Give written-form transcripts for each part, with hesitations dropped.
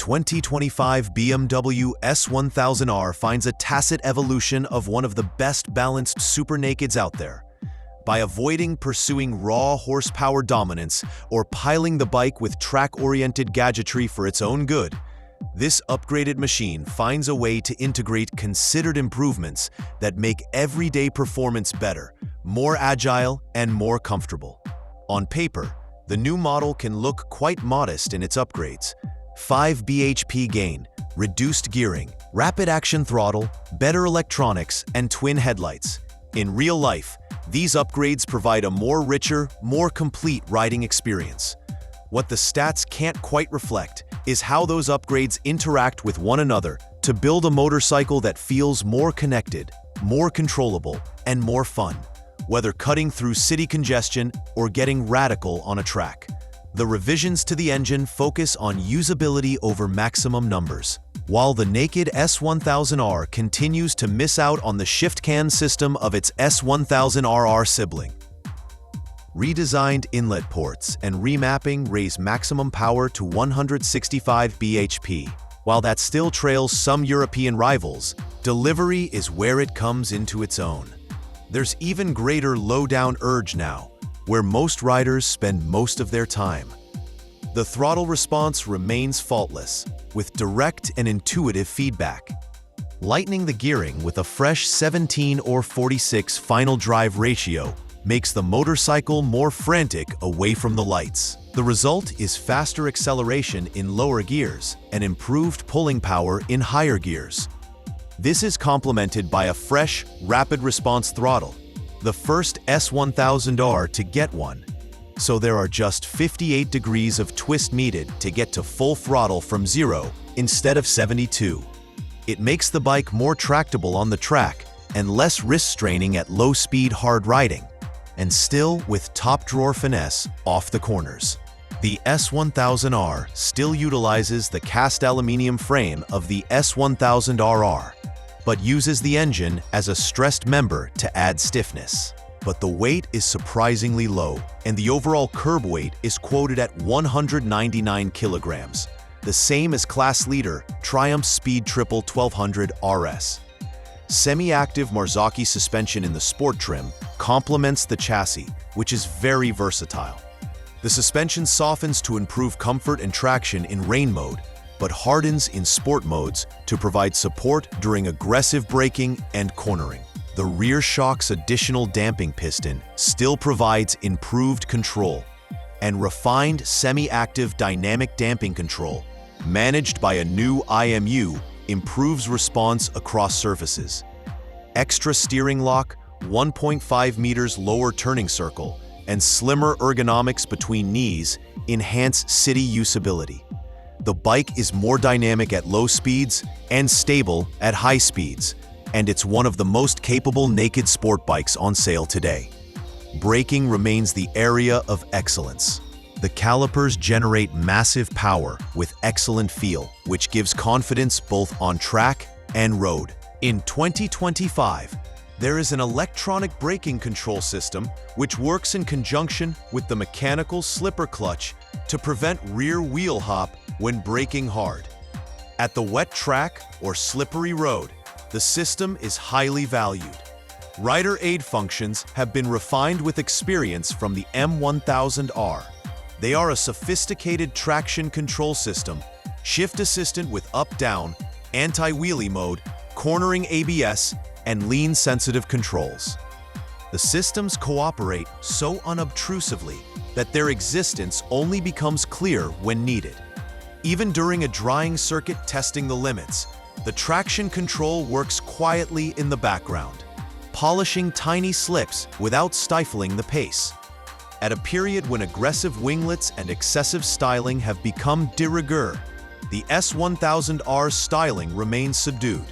2025 BMW S1000 R finds a tacit evolution of one of the best balanced super nakeds out there. By avoiding pursuing raw horsepower dominance or piling the bike with track-oriented gadgetry for its own good, this upgraded machine finds a way to integrate considered improvements that make everyday performance better, more agile, and more comfortable. On paper, the new model can look quite modest in its upgrades. 5 bhp gain, reduced gearing, rapid action throttle, better electronics, and twin headlights. In real life, these upgrades provide a more richer, more complete riding experience. What the stats can't quite reflect is how those upgrades interact with one another to build a motorcycle that feels more connected, more controllable, and more fun, whether cutting through city congestion or getting radical on a track. The revisions to the engine focus on usability over maximum numbers, while the naked S1000R continues to miss out on the shift-can system of its S1000 RR sibling. Redesigned inlet ports and remapping raise maximum power to 165 bhp. While that still trails some European rivals, delivery is where it comes into its own. There's even greater low-down urge now, where most riders spend most of their time. The throttle response remains faultless, with direct and intuitive feedback. Lightening the gearing with a fresh 17/46 final drive ratio makes the motorcycle more frantic away from the lights. The result is faster acceleration in lower gears and improved pulling power in higher gears. This is complemented by a fresh, rapid response throttle, the first S1000R to get one, so there are just 58 degrees of twist needed to get to full throttle from 0 instead of 72. It makes the bike more tractable on the track and less wrist-straining at low-speed hard riding, and still with top-drawer finesse off the corners. The S1000R still utilizes the cast aluminum frame of the S1000 RR, but uses the engine as a stressed member to add stiffness. But the weight is surprisingly low, and the overall curb weight is quoted at 199 kilograms, the same as class leader Triumph Speed Triple 1200 RS. Semi-active Marzocchi suspension in the sport trim complements the chassis, which is very versatile. The suspension softens to improve comfort and traction in rain mode, but hardens in sport modes to provide support during aggressive braking and cornering. The rear shock's additional damping piston still provides improved control, and refined semi-active dynamic damping control, managed by a new IMU, improves response across surfaces. Extra steering lock, 1.5 meters lower turning circle, and slimmer ergonomics between knees enhance city usability. The bike is more dynamic at low speeds and stable at high speeds, and it's one of the most capable naked sport bikes on sale today. Braking remains the area of excellence. The calipers generate massive power with excellent feel, which gives confidence both on track and road. In 2025, there is an electronic braking control system which works in conjunction with the mechanical slipper clutch to prevent rear wheel hop when braking hard. At the wet track or slippery road, the system is highly valued. Rider aid functions have been refined with experience from the M1000R. They are a sophisticated traction control system, shift assistant with up-down, anti-wheelie mode, cornering ABS, and lean-sensitive controls. The systems cooperate so unobtrusively that their existence only becomes clear when needed. Even during a drying circuit testing the limits, the traction control works quietly in the background, polishing tiny slips without stifling the pace. At a period when aggressive winglets and excessive styling have become de rigueur, the S1000R's styling remains subdued.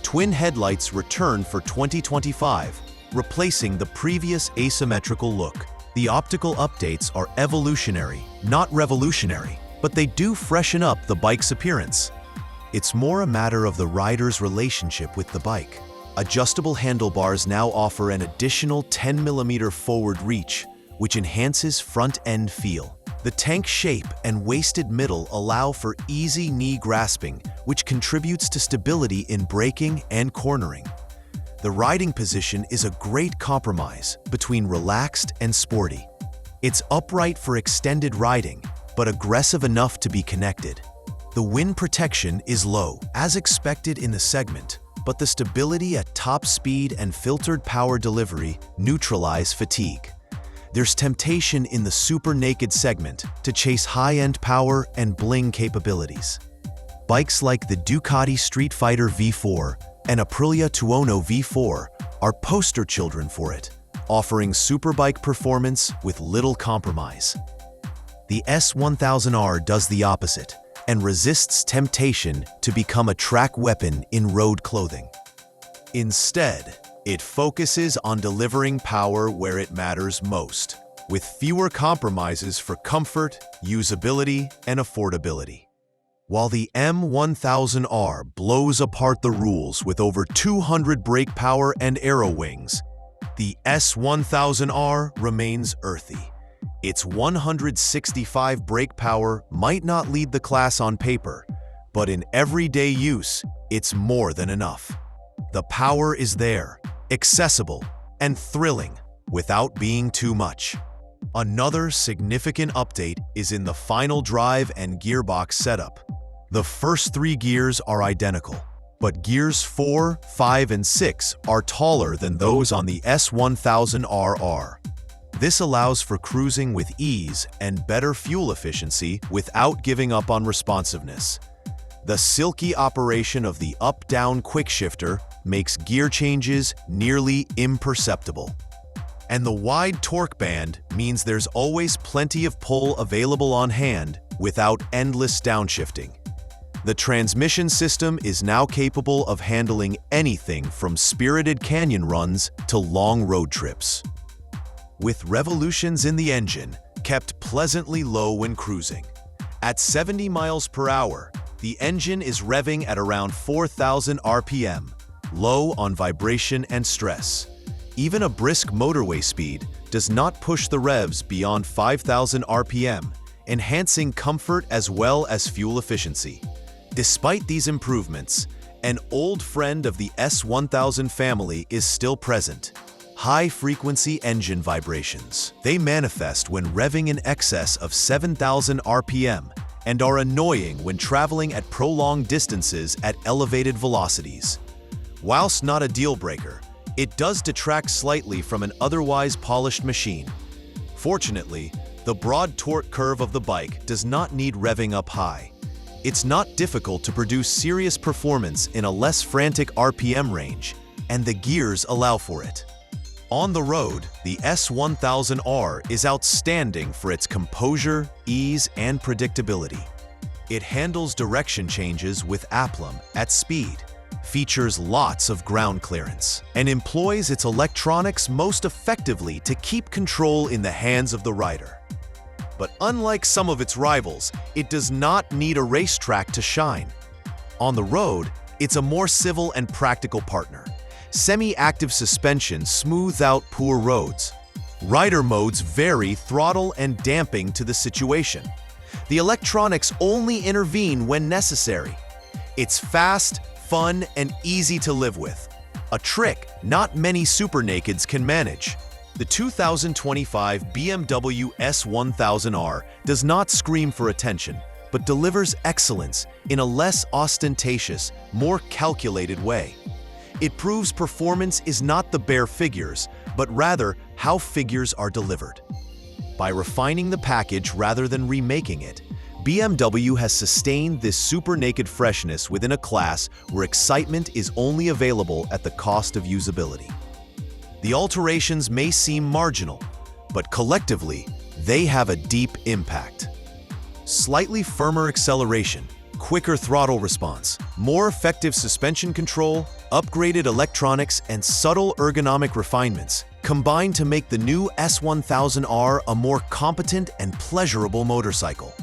Twin headlights return for 2025, replacing the previous asymmetrical look. The optical updates are evolutionary, not revolutionary, but they do freshen up the bike's appearance. It's more a matter of the rider's relationship with the bike. Adjustable handlebars now offer an additional 10mm forward reach, which enhances front-end feel. The tank shape and waisted middle allow for easy knee grasping, which contributes to stability in braking and cornering. The riding position is a great compromise between relaxed and sporty. It's upright for extended riding, but aggressive enough to be connected. The wind protection is low, as expected in the segment, but the stability at top speed and filtered power delivery neutralize fatigue. There's temptation in the super naked segment to chase high-end power and bling capabilities. Bikes like the Ducati Street Fighter V4 and Aprilia Tuono V4 are poster children for it, offering superbike performance with little compromise. The S1000 R does the opposite and resists temptation to become a track weapon in road clothing. Instead, it focuses on delivering power where it matters most, with fewer compromises for comfort, usability, and affordability. While the M1000R blows apart the rules with over 200 brake power and aero wings, the S1000R remains earthy. Its 165 brake power might not lead the class on paper, but in everyday use, it's more than enough. The power is there, accessible, and thrilling without being too much. Another significant update is in the final drive and gearbox setup. The first 3 gears are identical, but gears 4, 5, and 6 are taller than those on the S1000 RR. This allows for cruising with ease and better fuel efficiency without giving up on responsiveness. The silky operation of the up-down quickshifter makes gear changes nearly imperceptible. And the wide torque band means there's always plenty of pull available on hand without endless downshifting. The transmission system is now capable of handling anything from spirited canyon runs to long road trips. With revolutions in the engine kept pleasantly low when cruising. At 70 miles per hour, the engine is revving at around 4,000 RPM, low on vibration and stress. Even a brisk motorway speed does not push the revs beyond 5,000 RPM, enhancing comfort as well as fuel efficiency. Despite these improvements, an old friend of the S1000 family is still present: high-frequency engine vibrations. They manifest when revving in excess of 7,000 RPM and are annoying when traveling at prolonged distances at elevated velocities. Whilst not a deal-breaker, it does detract slightly from an otherwise polished machine. Fortunately, the broad torque curve of the bike does not need revving up high. It's not difficult to produce serious performance in a less frantic RPM range, and the gears allow for it. On the road, the S1000 R is outstanding for its composure, ease, and predictability. It handles direction changes with aplomb at speed, features lots of ground clearance, and employs its electronics most effectively to keep control in the hands of the rider. But unlike some of its rivals, it does not need a racetrack to shine. On the road, it's a more civil and practical partner. Semi-active suspension smooths out poor roads. Rider modes vary throttle and damping to the situation. The electronics only intervene when necessary. It's fast, fun, and easy to live with. A trick not many super nakeds can manage. The 2025 BMW S1000 R does not scream for attention, but delivers excellence in a less ostentatious, more calculated way. It proves performance is not the bare figures, but rather how figures are delivered. By refining the package rather than remaking it, BMW has sustained this super naked freshness within a class where excitement is only available at the cost of usability. The alterations may seem marginal, but collectively, they have a deep impact. Slightly firmer acceleration, quicker throttle response, more effective suspension control, upgraded electronics, and subtle ergonomic refinements combine to make the new S1000R a more competent and pleasurable motorcycle.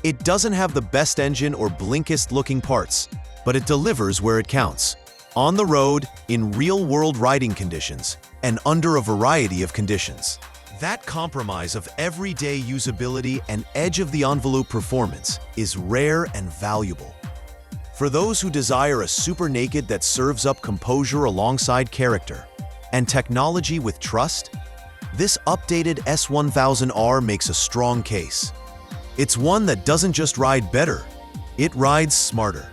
It doesn't have the best engine or blinkest-looking parts, but it delivers where it counts. On the road, in real-world riding conditions, and under a variety of conditions. That compromise of everyday usability and edge-of-the-envelope performance is rare and valuable. For those who desire a super naked that serves up composure alongside character and technology with trust, this updated S1000R makes a strong case. It's one that doesn't just ride better, it rides smarter.